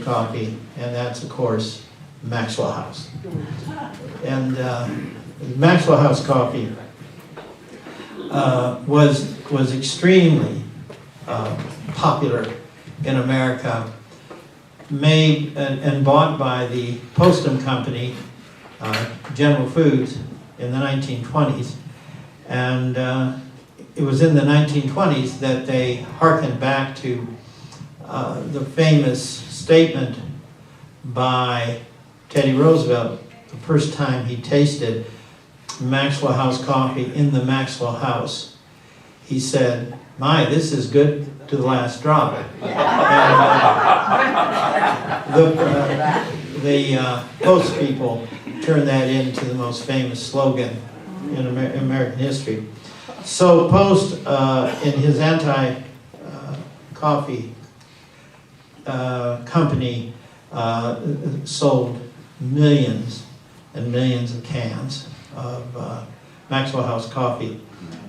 coffee, and that's of course Maxwell House. And Maxwell House coffee was extremely popular in America, made and bought by the Postum Company, General Foods, in the 1920s. And it was in the 1920s that they harkened back to the famous statement by Teddy Roosevelt the first time he tasted Maxwell House coffee in the Maxwell House. He said, "My, this is good to the last drop." And the Post people turned that into the most famous slogan in American history. So Post, in his anti-coffee company, sold millions and millions of cans of Maxwell House coffee.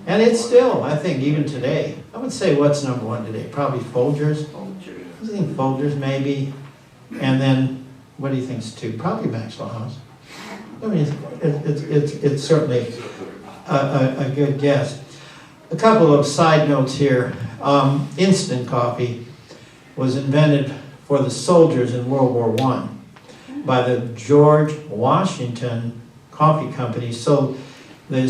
And it's still, I think, even today, I would say what's number one today? Probably Folgers. I think Folgers maybe. And then, what do you think is two? Probably Maxwell House. I mean, it's certainly a good guess. A couple of side notes here. Instant coffee was invented for the soldiers in World War I by the George Washington Coffee Company. So the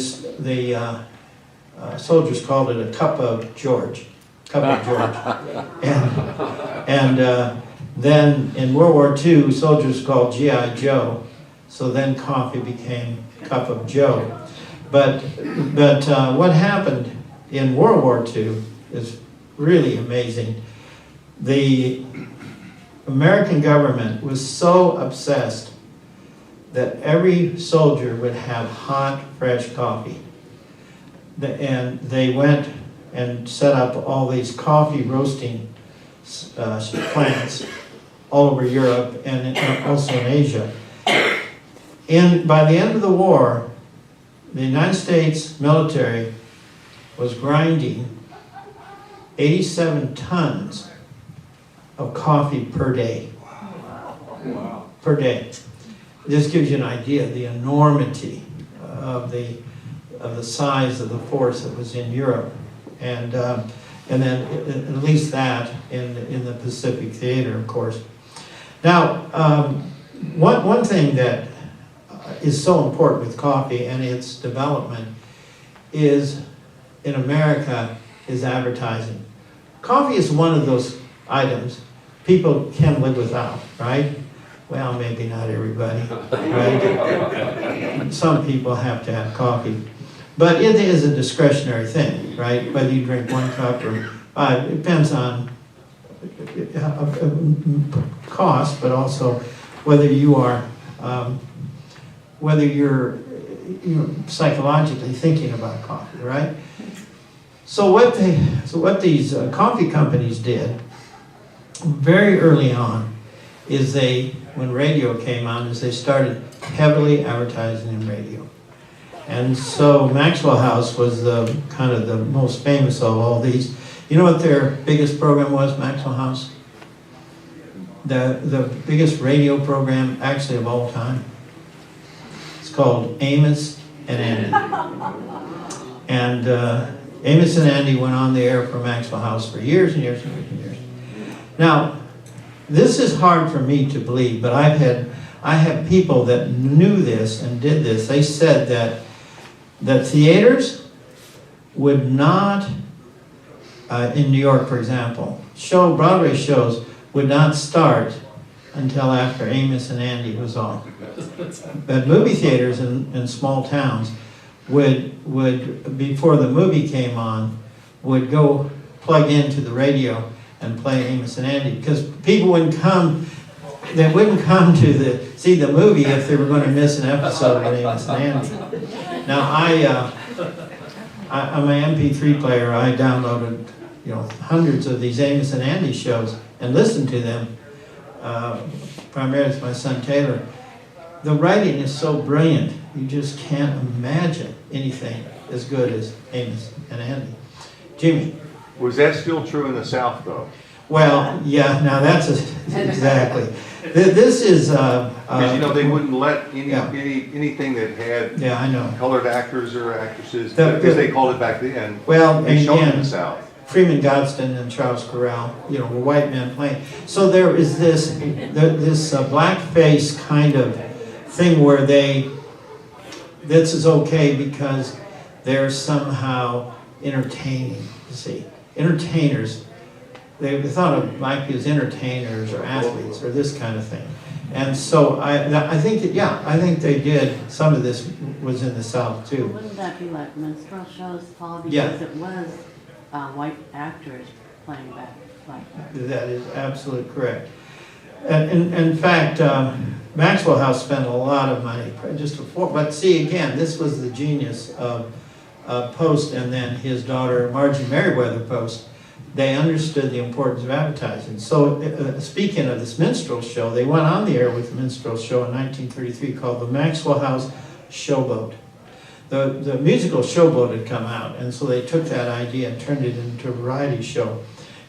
soldiers called it a cup of George. And then in World War II, soldiers called G.I. Joe. So then coffee became cup of Joe. But what happened in World War II is really amazing. The American government was so obsessed that every soldier would have hot, fresh coffee. And they went and set up all these coffee roasting plants all over Europe and also in Asia. And by the end of the war, the United States military was grinding 87 tons of coffee per day. Wow. Per day. This gives you an idea of the enormity of the size of the force that was in Europe, and then at least that in the Pacific Theater, of course. Now, one thing that is so important with coffee and its development is, in America, is advertising. Coffee is one of those items people can live without, right? Well, maybe not everybody, right? Some people have to have coffee. But it is a discretionary thing, right? Whether you drink 1 cup or it depends on cost, but also whether you are, whether you're psychologically thinking about coffee, right? So what these coffee companies did very early on is when radio came on, is they started heavily advertising in radio. And so Maxwell House was kind of the most famous of all these. You know what their biggest program was, Maxwell House? The biggest radio program actually of all time. It's called Amos and Andy. And Amos and Andy went on the air for Maxwell House for years and years and years and years. Now, this is hard for me to believe, but I have people that knew this and did this. They said that theaters would not, in New York, for example, Broadway shows would not start until after Amos and Andy was on. But movie theaters in small towns would, before the movie came on, would go plug into the radio and play Amos and Andy, because people wouldn't come. They wouldn't come to see the movie if they were going to miss an episode of Amos and Andy. Now I'm an MP3 player. I downloaded hundreds of these Amos and Andy shows and listened to them. Primarily with my son Taylor. The writing is so brilliant, you just can't imagine anything as good as Amos and Andy. Jimmy. Was that still true in the South, though? Well, yeah, now that's exactly. This is... Because, you know, they wouldn't let Yeah. anything that had Yeah, I know. colored actors or actresses, The- because they called it back then, Well, be shown in again, the South. Freeman Godston and Charles Corral, you know, were white men playing. So there is this blackface kind of thing where this is okay because they're somehow entertaining, you see. Entertainers, they thought of black people as entertainers or athletes or this kind of thing. And so I think that, yeah, I think they did, some of this was in the South too. Wouldn't that be like minstrel shows, Paul? Because Yeah. it was white actors playing back like that. That is absolutely correct. And in fact, Maxwell House spent a lot of money just before, but see, again, this was the genius of Post and then his daughter, Margie Merriweather Post. They understood the importance of advertising. So speaking of this minstrel show, they went on the air with a minstrel show in 1933 called the Maxwell House Showboat. The musical Showboat had come out, and so they took that idea and turned it into a variety show.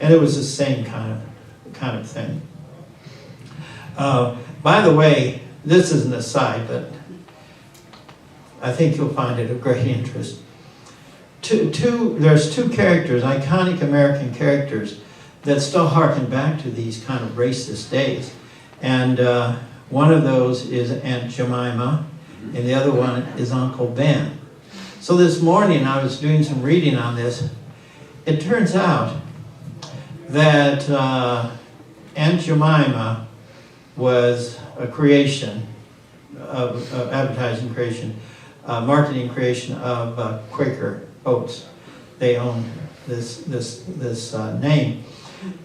And it was the same kind of thing. By the way, this is an aside, but I think you'll find it of great interest. There's two characters, iconic American characters, that still harken back to these kind of racist days. And one of those is Aunt Jemima, and the other one is Uncle Ben. So this morning I was doing some reading on this. It turns out that Aunt Jemima was a creation of advertising creation, marketing creation of Quaker Oats. They own this name,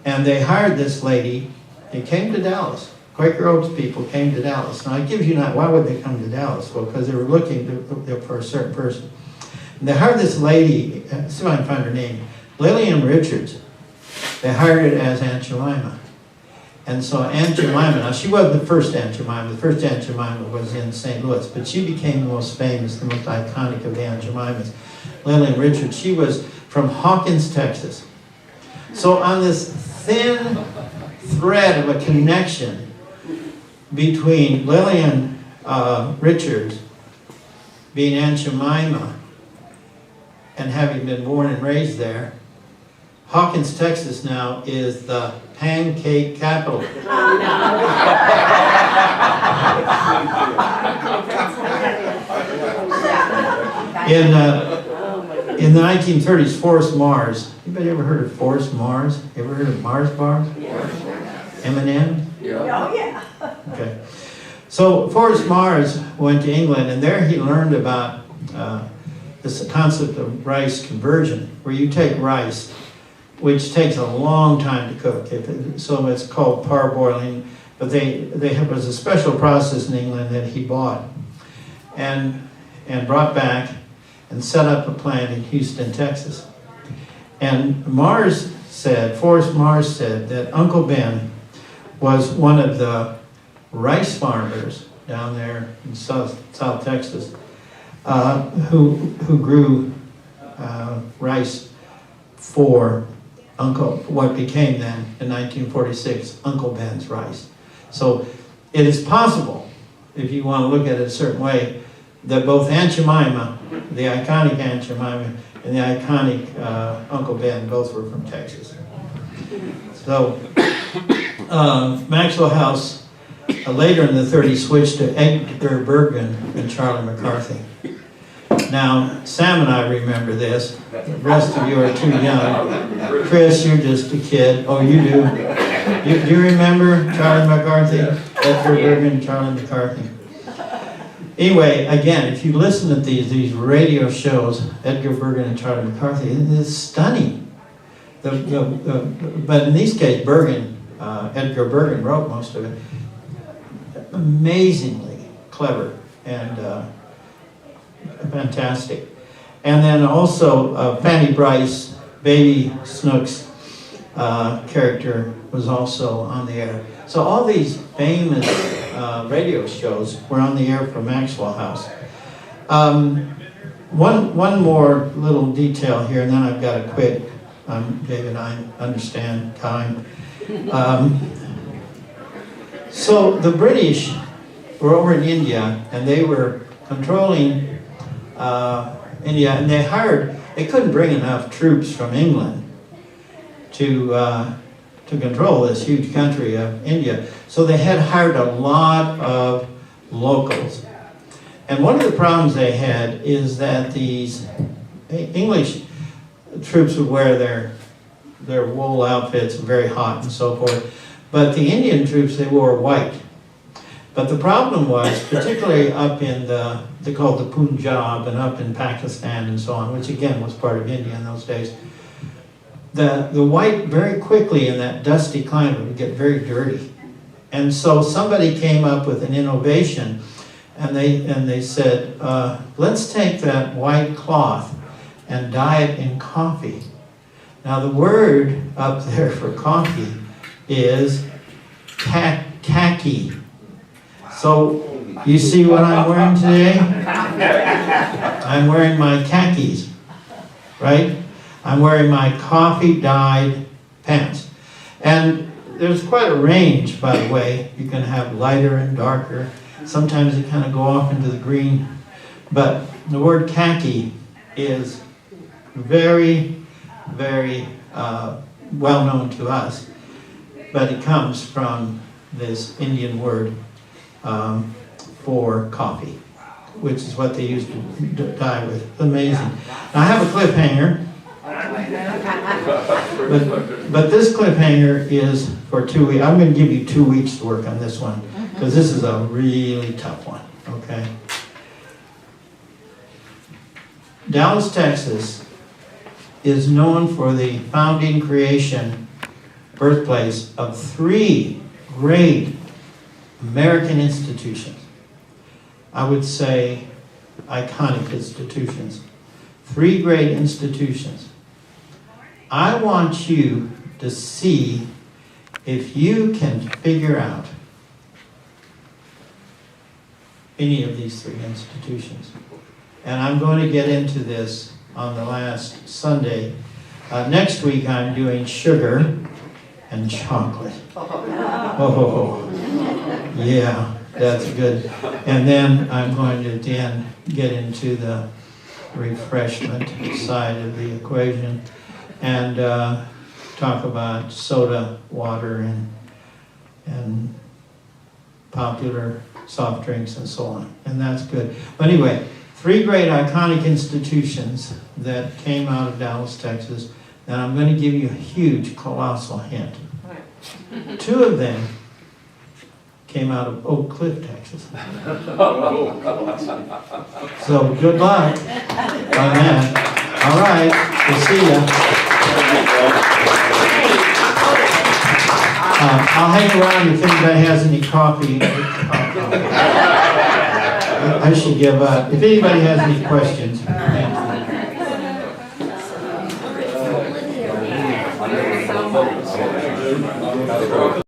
and they hired this lady. They came to Dallas. Quaker Oats people came to Dallas. Now I give you not. Why would they come to Dallas? Well, because they were looking for a certain person. And they hired this lady. See if I can find her name. Lillian Richards. They hired it as Aunt Jemima. And so Aunt Jemima, now she wasn't the first Aunt Jemima. The first Aunt Jemima was in St. Louis, but she became the most famous, the most iconic of the Aunt Jemimas. Lillian Richards, she was from Hawkins, Texas. So on this thin thread of a connection between Lillian Richards being Aunt Jemima and having been born and raised there, Hawkins, Texas now is the pancake capital. In the 1930s, Forrest Mars. Anybody ever heard of Forrest Mars? You ever heard of Mars bars? M&M? Oh, yeah. Okay. So Forrest Mars went to England, and there he learned about this concept of rice conversion, where you take rice, which takes a long time to cook. So it's called parboiling, but there was a special process in England that he bought and brought back and set up a plant in Houston, Texas. And Forrest Mars said that Uncle Ben was one of the rice farmers down there in South Texas who grew rice for what became then in 1946 Uncle Ben's rice. So it is possible, if you want to look at it a certain way, that both Aunt Jemima, the iconic Aunt Jemima, and the iconic Uncle Ben both were from Texas. So Maxwell House later in the 30s switched to Edgar Bergen and Charlie McCarthy. Now, Sam and I remember this. The rest of you are too young. Chris, you're just a kid. Oh, you do? Do you remember Charlie McCarthy? Edgar Bergen and Charlie McCarthy. Anyway, again, if you listen to these radio shows, Edgar Bergen and Charlie McCarthy, it's stunning. But in these cases, Edgar Bergen wrote most of it. Amazingly clever and fantastic. And then also Fanny Bryce, Baby Snook's character was also on the air. So all these famous radio shows were on the air for Maxwell House. One more little detail here, and then I've got to quit. David, I understand time. So the British were over in India, and they were controlling India, and they couldn't bring enough troops from England to control this huge country of India. So they had hired a lot of locals. And one of the problems they had is that these English troops would wear their wool outfits, very hot and so forth. But the Indian troops, they wore white. But the problem was, particularly up in they called the Punjab and up in Pakistan and so on, which again was part of India in those days, the white very quickly in that dusty climate would get very dirty. And so somebody came up with an innovation, and they said, let's take that white cloth and dye it in coffee. Now the word up there for coffee is khaki. So you see what I'm wearing today? I'm wearing my khakis, right? I'm wearing my coffee dyed pants. And there's quite a range, by the way. You can have lighter and darker. Sometimes they kind of go off into the green. But the word khaki is very, very well known to us. But it comes from this Indian word for coffee, which is what they used to dye with. Amazing. Now, I have a cliffhanger. But this cliffhanger is for 2 weeks. I'm going to give you 2 weeks to work on this one, because this is a really tough one, okay? Dallas, Texas is known for the founding creation, birthplace of 3 great American institutions. I would say iconic institutions. 3 great institutions. I want you to see if you can figure out any of these 3 institutions. And I'm going to get into this on the last Sunday. Next week I'm doing sugar and chocolate. Oh, yeah, that's good. And then I'm going to at the end get into the refreshment side of the equation and talk about soda, water, and popular soft drinks and so on. And that's good. But anyway, 3 great iconic institutions that came out of Dallas, Texas. And I'm going to give you a huge, colossal hint. 2 of them came out of Oak Cliff, Texas. So good luck on that. All right, we'll see ya. I'll hang around if anybody has any coffee. I should give up. If anybody has any questions.